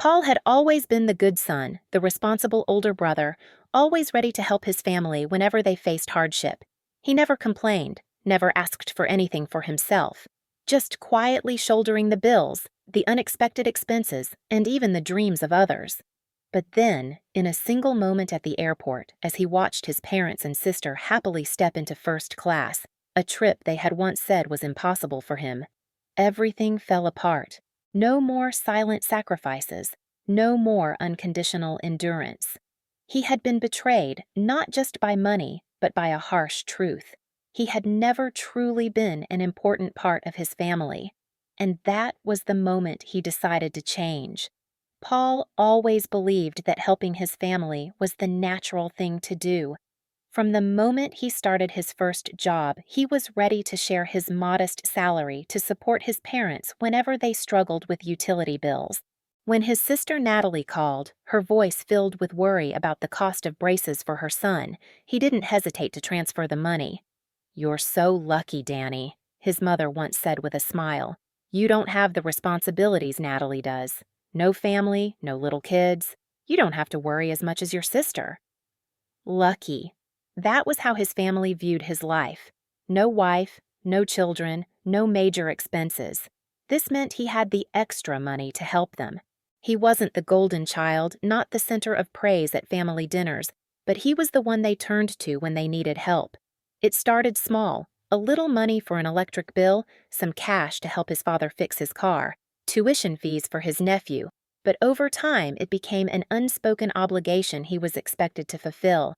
Paul had always been the good son, the responsible older brother, always ready to help his family whenever they faced hardship. He never complained, never asked for anything for himself, just quietly shouldering the bills, the unexpected expenses, and even the dreams of others. But then, in a single moment at the airport, as he watched his parents and sister happily step into first class, a trip they had once said was impossible for him, everything fell apart. No more silent sacrifices, no more unconditional endurance. He had been betrayed not just by money, but by a harsh truth. He had never truly been an important part of his family, and that was the moment he decided to change. Paul always believed that helping his family was the natural thing to do. From the moment he started his first job, he was ready to share his modest salary to support his parents whenever they struggled with utility bills. When his sister Natalie called, her voice filled with worry about the cost of braces for her son, he didn't hesitate to transfer the money. "You're so lucky, Danny," his mother once said with a smile. "You don't have the responsibilities Natalie does. No family, no little kids. You don't have to worry as much as your sister." Lucky. That was how his family viewed his life. No wife, no children, no major expenses. This meant he had the extra money to help them. He wasn't the golden child, not the center of praise at family dinners, but he was the one they turned to when they needed help. It started small, a little money for an electric bill, some cash to help his father fix his car, tuition fees for his nephew, but over time it became an unspoken obligation he was expected to fulfill.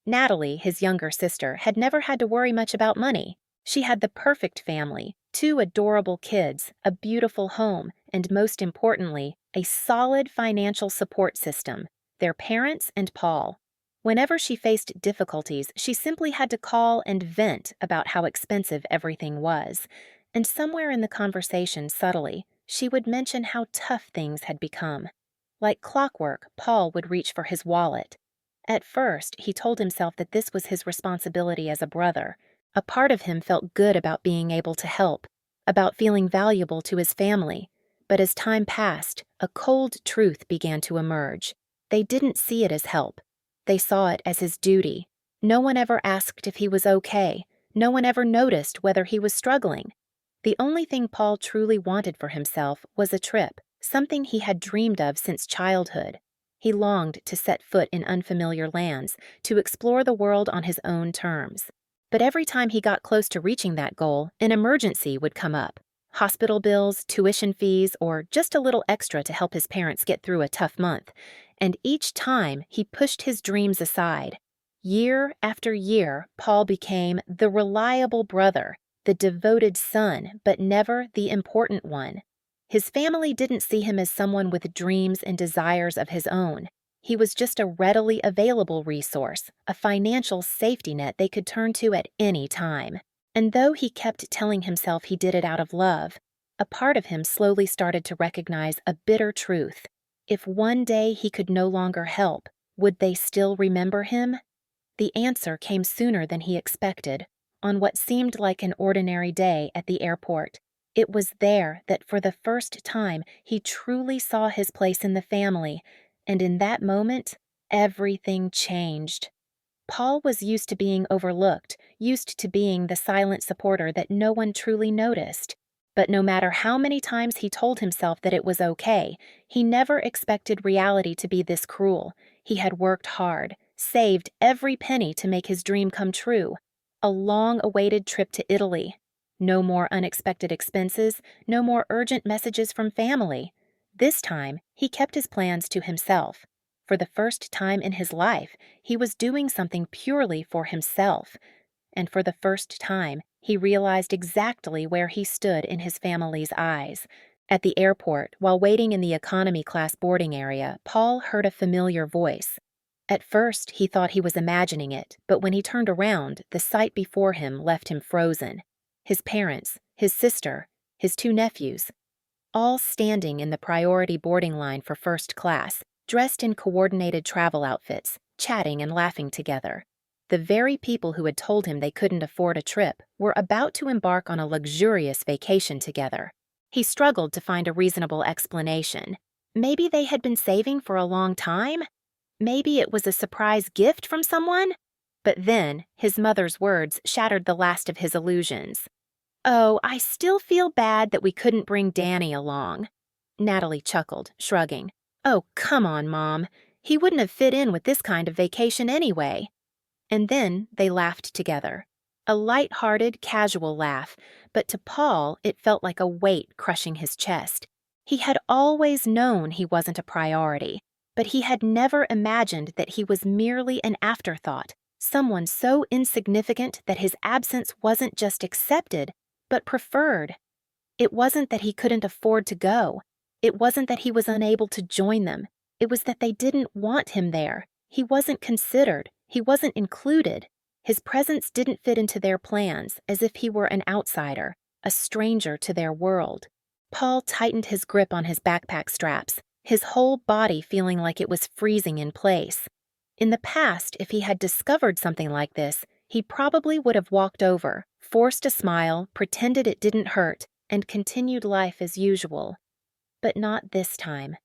Natalie, his younger sister, had never had to worry much about money. She had the perfect family, 2 adorable kids, a beautiful home, and most importantly, a solid financial support system, their parents and Paul. Whenever she faced difficulties, she simply had to call and vent about how expensive everything was. And somewhere in the conversation, subtly, she would mention how tough things had become. Like clockwork, Paul would reach for his wallet. At first, he told himself that this was his responsibility as a brother. A part of him felt good about being able to help, about feeling valuable to his family. But as time passed, a cold truth began to emerge. They didn't see it as help. They saw it as his duty. No one ever asked if he was okay. No one ever noticed whether he was struggling. The only thing Paul truly wanted for himself was a trip, something he had dreamed of since childhood. He longed to set foot in unfamiliar lands, to explore the world on his own terms. But every time he got close to reaching that goal, an emergency would come up. Hospital bills, tuition fees, or just a little extra to help his parents get through a tough month. And each time, he pushed his dreams aside. Year after year, Paul became the reliable brother, the devoted son, but never the important one. His family didn't see him as someone with dreams and desires of his own. He was just a readily available resource, a financial safety net they could turn to at any time. And though he kept telling himself he did it out of love, a part of him slowly started to recognize a bitter truth. If one day he could no longer help, would they still remember him? The answer came sooner than he expected, on what seemed like an ordinary day at the airport. It was there that for the first time he truly saw his place in the family, and in that moment, everything changed. Paul was used to being overlooked, used to being the silent supporter that no one truly noticed. But no matter how many times he told himself that it was okay, he never expected reality to be this cruel. He had worked hard, saved every penny to make his dream come true. A long-awaited trip to Italy. No more unexpected expenses, no more urgent messages from family. This time, he kept his plans to himself. For the first time in his life, he was doing something purely for himself. And for the first time, he realized exactly where he stood in his family's eyes. At the airport, while waiting in the economy class boarding area, Paul heard a familiar voice. At first, he thought he was imagining it, but when he turned around, the sight before him left him frozen. His parents, his sister, his 2 nephews, all standing in the priority boarding line for first class, dressed in coordinated travel outfits, chatting and laughing together. The very people who had told him they couldn't afford a trip were about to embark on a luxurious vacation together. He struggled to find a reasonable explanation. Maybe they had been saving for a long time? Maybe it was a surprise gift from someone? But then, his mother's words shattered the last of his illusions. "Oh, I still feel bad that we couldn't bring Danny along." Natalie chuckled, shrugging. "Oh, come on, Mom. He wouldn't have fit in with this kind of vacation anyway." And then they laughed together. A light-hearted, casual laugh, but to Paul it felt like a weight crushing his chest. He had always known he wasn't a priority, but he had never imagined that he was merely an afterthought, someone so insignificant that his absence wasn't just accepted, but preferred. It wasn't that he couldn't afford to go. It wasn't that he was unable to join them. It was that they didn't want him there. He wasn't considered. He wasn't included. His presence didn't fit into their plans, as if he were an outsider, a stranger to their world. Paul tightened his grip on his backpack straps, his whole body feeling like it was freezing in place. In the past, if he had discovered something like this, he probably would have walked over, forced a smile, pretended it didn't hurt, and continued life as usual. But not this time.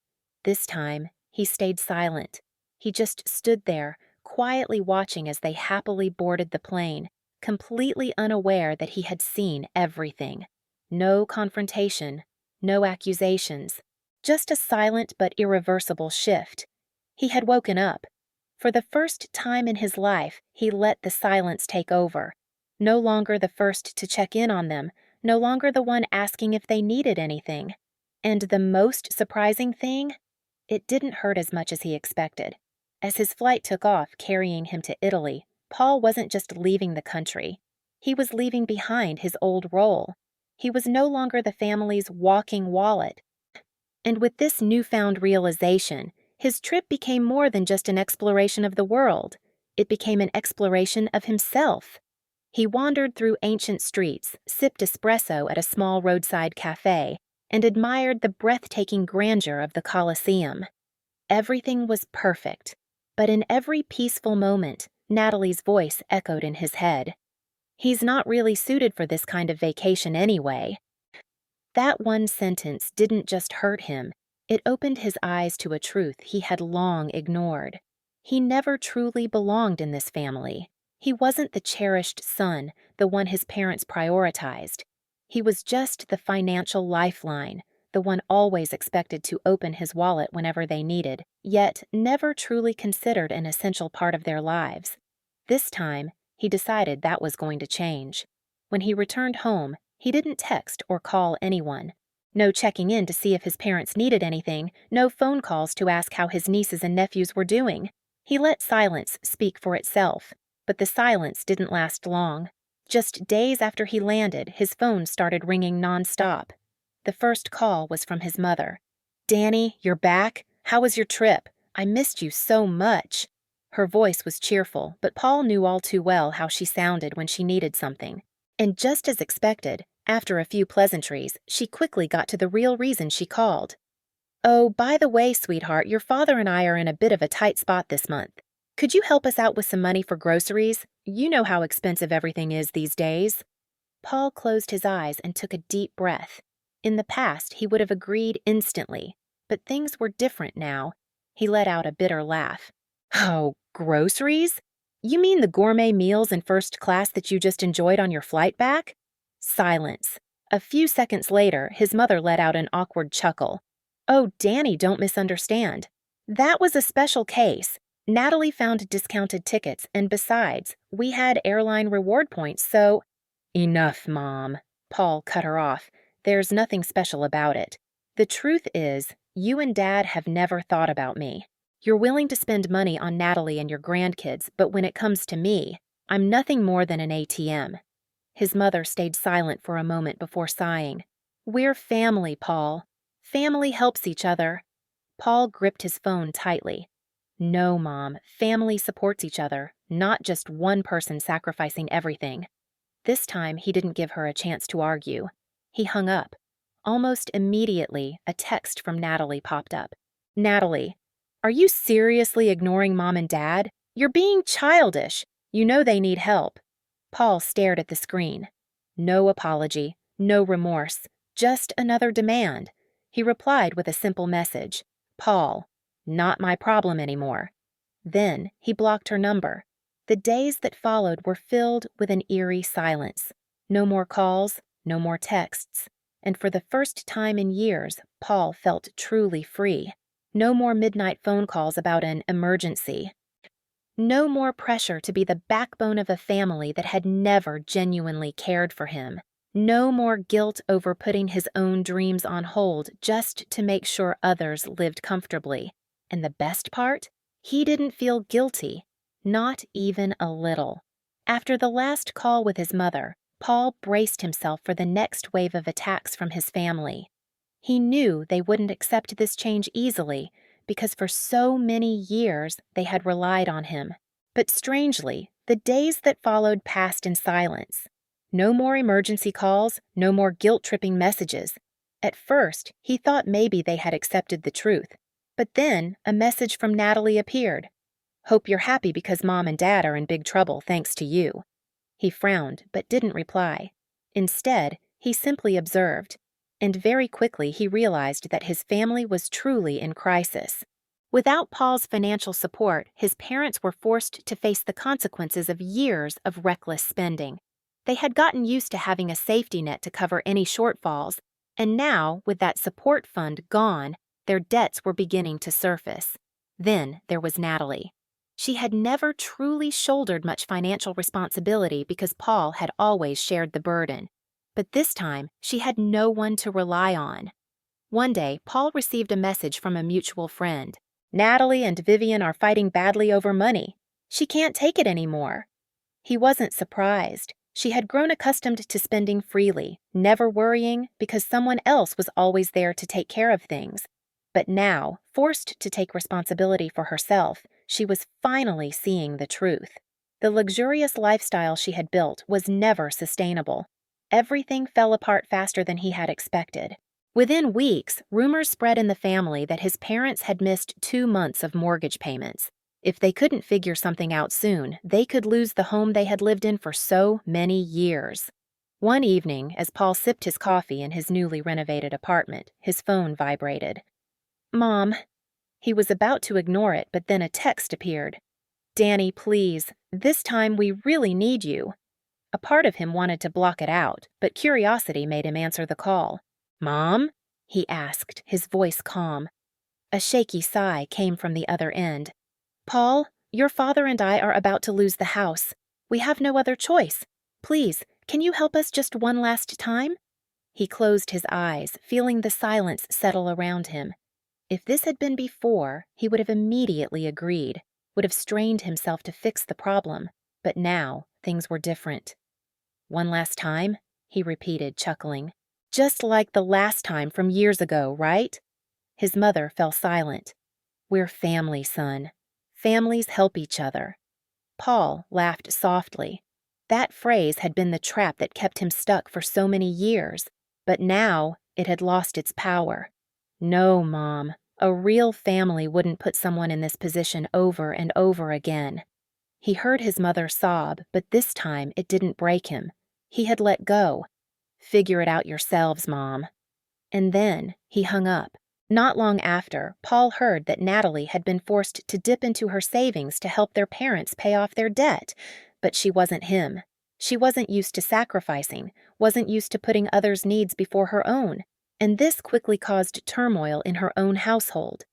This time, he stayed silent. He just stood there, quietly watching as they happily boarded the plane, completely unaware that he had seen everything. No confrontation, no accusations, just a silent but irreversible shift. He had woken up. For the first time in his life, he let the silence take over. No longer the first to check in on them, no longer the one asking if they needed anything. And the most surprising thing? It didn't hurt as much as he expected. As his flight took off, carrying him to Italy, Paul wasn't just leaving the country. He was leaving behind his old role. He was no longer the family's walking wallet. And with this newfound realization, his trip became more than just an exploration of the world. It became an exploration of himself. He wandered through ancient streets, sipped espresso at a small roadside cafe, and admired the breathtaking grandeur of the Colosseum. Everything was perfect, but in every peaceful moment, Natalie's voice echoed in his head. "He's not really suited for this kind of vacation anyway." That one sentence didn't just hurt him, it opened his eyes to a truth he had long ignored. He never truly belonged in this family. He wasn't the cherished son, the one his parents prioritized. He was just the financial lifeline, the one always expected to open his wallet whenever they needed, yet never truly considered an essential part of their lives. This time, he decided that was going to change. When he returned home, he didn't text or call anyone. No checking in to see if his parents needed anything, no phone calls to ask how his nieces and nephews were doing. He let silence speak for itself, but the silence didn't last long. Just days after he landed, his phone started ringing nonstop. The first call was from his mother. "Danny, you're back? How was your trip? I missed you so much." Her voice was cheerful, but Paul knew all too well how she sounded when she needed something. And just as expected, after a few pleasantries, she quickly got to the real reason she called. "Oh, by the way, sweetheart, your father and I are in a bit of a tight spot this month. Could you help us out with some money for groceries? You know how expensive everything is these days." Paul closed his eyes and took a deep breath. In the past, he would have agreed instantly, but things were different now. He let out a bitter laugh. "Oh, groceries? You mean the gourmet meals in first class that you just enjoyed on your flight back?" Silence. A few seconds later, his mother let out an awkward chuckle. "Oh, Danny, don't misunderstand. That was a special case. Natalie found discounted tickets, and besides, we had airline reward points, so—" "Enough, Mom," Paul cut her off. "There's nothing special about it. The truth is, you and Dad have never thought about me. You're willing to spend money on Natalie and your grandkids, but when it comes to me, I'm nothing more than an ATM." His mother stayed silent for a moment before sighing. "We're family, Paul. Family helps each other." Paul gripped his phone tightly. "No, Mom, family supports each other, not just one person sacrificing everything." This time, he didn't give her a chance to argue. He hung up. Almost immediately, a text from Natalie popped up. "Natalie, are you seriously ignoring Mom and Dad? You're being childish. You know they need help." Paul stared at the screen. No apology, no remorse, just another demand. He replied with a simple message. Paul, not my problem anymore. Then he blocked her number. The days that followed were filled with an eerie silence. No more calls, no more texts. And for the first time in years, Paul felt truly free. No more midnight phone calls about an emergency. No more pressure to be the backbone of a family that had never genuinely cared for him. No more guilt over putting his own dreams on hold just to make sure others lived comfortably. And the best part? He didn't feel guilty. Not even a little. After the last call with his mother, Paul braced himself for the next wave of attacks from his family. He knew they wouldn't accept this change easily because for so many years they had relied on him. But strangely, the days that followed passed in silence. No more emergency calls, no more guilt-tripping messages. At first, he thought maybe they had accepted the truth. But then, a message from Natalie appeared. "Hope you're happy because Mom and Dad are in big trouble thanks to you." He frowned, but didn't reply. Instead, he simply observed. And very quickly he realized that his family was truly in crisis. Without Paul's financial support, his parents were forced to face the consequences of years of reckless spending. They had gotten used to having a safety net to cover any shortfalls, and now, with that support fund gone, their debts were beginning to surface. Then there was Natalie. She had never truly shouldered much financial responsibility because Paul had always shared the burden. But this time, she had no one to rely on. One day, Paul received a message from a mutual friend. "Natalie and Vivian are fighting badly over money. She can't take it anymore." He wasn't surprised. She had grown accustomed to spending freely, never worrying because someone else was always there to take care of things. But now, forced to take responsibility for herself, she was finally seeing the truth. The luxurious lifestyle she had built was never sustainable. Everything fell apart faster than he had expected. Within weeks, rumors spread in the family that his parents had missed 2 months of mortgage payments. If they couldn't figure something out soon, they could lose the home they had lived in for so many years. One evening, as Paul sipped his coffee in his newly renovated apartment, his phone vibrated. "Mom." He was about to ignore it, but then a text appeared. "Danny, please. This time we really need you." A part of him wanted to block it out, but curiosity made him answer the call. "Mom?" he asked, his voice calm. A shaky sigh came from the other end. "Paul, your father and I are about to lose the house. We have no other choice. Please, can you help us just one last time?" He closed his eyes, feeling the silence settle around him. If this had been before, he would have immediately agreed, would have strained himself to fix the problem. But now, things were different. "One last time?" he repeated, chuckling. "Just like the last time from years ago, right?" His mother fell silent. "We're family, son. Families help each other." Paul laughed softly. That phrase had been the trap that kept him stuck for so many years, but now it had lost its power. "No, Mom. A real family wouldn't put someone in this position over and over again." He heard his mother sob, but this time it didn't break him. He had let go. "Figure it out yourselves, Mom." And then he hung up. Not long after, Paul heard that Natalie had been forced to dip into her savings to help their parents pay off their debt. But she wasn't him. She wasn't used to sacrificing, wasn't used to putting others' needs before her own. And this quickly caused turmoil in her own household.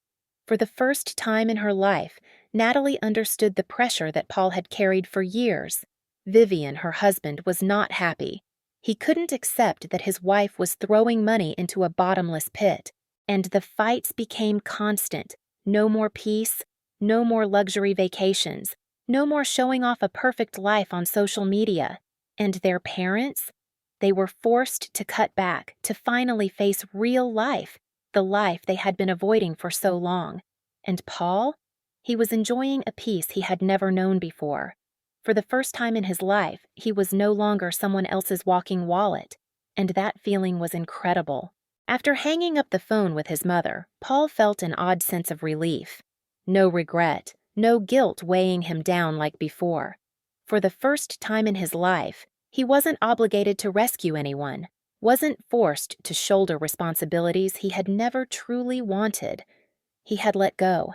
For the first time in her life, Natalie understood the pressure that Paul had carried for years. Vivian, her husband, was not happy. He couldn't accept that his wife was throwing money into a bottomless pit. And the fights became constant. No more peace, no more luxury vacations, no more showing off a perfect life on social media. And their parents? They were forced to cut back, to finally face real life, the life they had been avoiding for so long. And Paul? He was enjoying a peace he had never known before. For the first time in his life, he was no longer someone else's walking wallet. And that feeling was incredible. After hanging up the phone with his mother, Paul felt an odd sense of relief. No regret, no guilt weighing him down like before. For the first time in his life, he wasn't obligated to rescue anyone, wasn't forced to shoulder responsibilities he had never truly wanted. He had let go.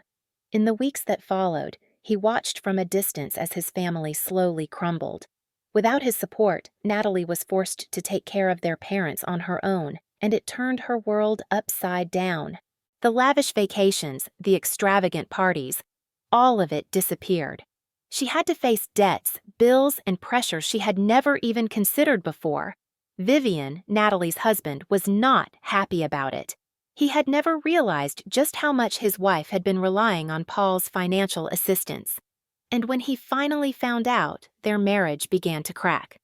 In the weeks that followed, he watched from a distance as his family slowly crumbled. Without his support, Natalie was forced to take care of their parents on her own, and it turned her world upside down. The lavish vacations, the extravagant parties, all of it disappeared. She had to face debts, bills, and pressure she had never even considered before. Vivian, Natalie's husband, was not happy about it. He had never realized just how much his wife had been relying on Paul's financial assistance. And when he finally found out, their marriage began to crack.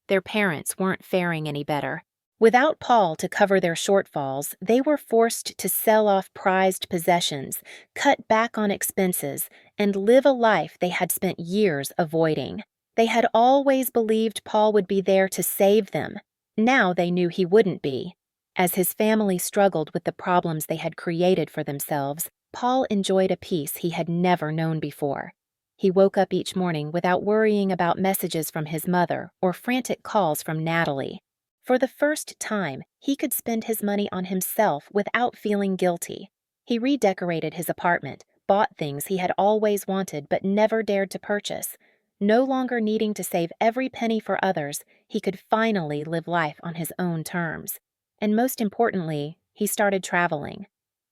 Their parents weren't faring any better. Without Paul to cover their shortfalls, they were forced to sell off prized possessions, cut back on expenses, and live a life they had spent years avoiding. They had always believed Paul would be there to save them. Now they knew he wouldn't be. As his family struggled with the problems they had created for themselves, Paul enjoyed a peace he had never known before. He woke up each morning without worrying about messages from his mother or frantic calls from Natalie. For the first time, he could spend his money on himself without feeling guilty. He redecorated his apartment, bought things he had always wanted but never dared to purchase. No longer needing to save every penny for others, he could finally live life on his own terms. And most importantly, he started traveling.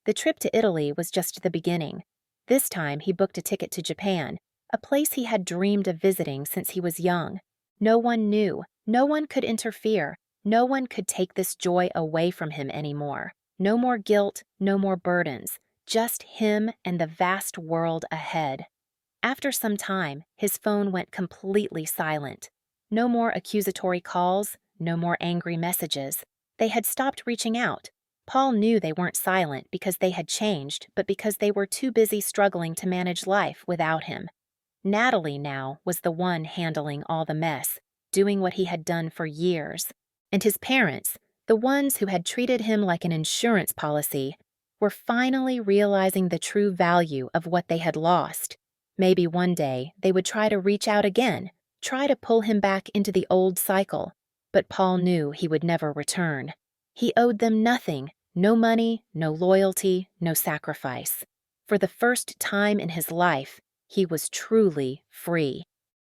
The trip to Italy was just the beginning. This time, he booked a ticket to Japan, a place he had dreamed of visiting since he was young. No one knew, no one could interfere, no one could take this joy away from him anymore. No more guilt, no more burdens, just him and the vast world ahead. After some time, his phone went completely silent. No more accusatory calls, no more angry messages. They had stopped reaching out. Paul knew they weren't silent because they had changed, but because they were too busy struggling to manage life without him. Natalie now was the one handling all the mess, doing what he had done for years. And his parents, the ones who had treated him like an insurance policy, were finally realizing the true value of what they had lost. Maybe one day they would try to reach out again, try to pull him back into the old cycle. But Paul knew he would never return. He owed them nothing, no money, no loyalty, no sacrifice. For the first time in his life, he was truly free.